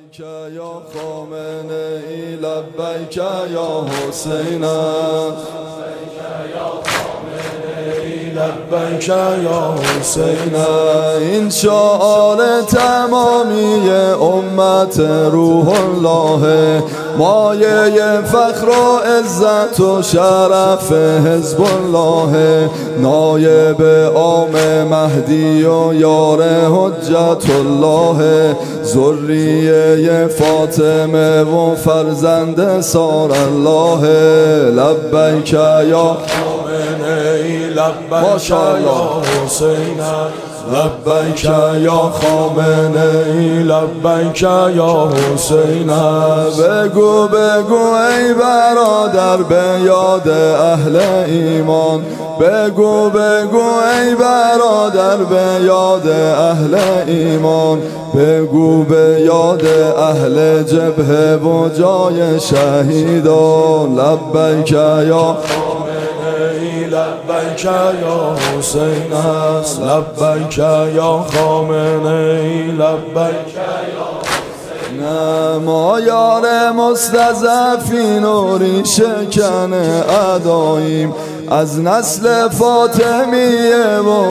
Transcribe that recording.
لبیک یا خامنه‌ای، لبیک یا حسین، لبیک یا حسین. این شعار تمامی امت روح الله، مایه فخر و عزت و شرف حزب الله، نایب عام مهدی و یار حجت الله، ذریه فاطمه و فرزند سار الله. لبیک یا خامنه‌ای، لبیک یا حسین، لبیک یا خامنه‌ای، لبیک یا حسین. بگو بگو ای برادر به یاد اهل ایمان، بگو بگو ای برادر به یاد اهل ایمان، بگو به یاد اهل جبهه و جای شهیدان. لبیک یا لبیک یا حسین است، لبیک یا خامنه‌ای، لبیک یا حسین. ما یار مستضعفین و ریشه کن اعداییم، از نسل فاطمیه و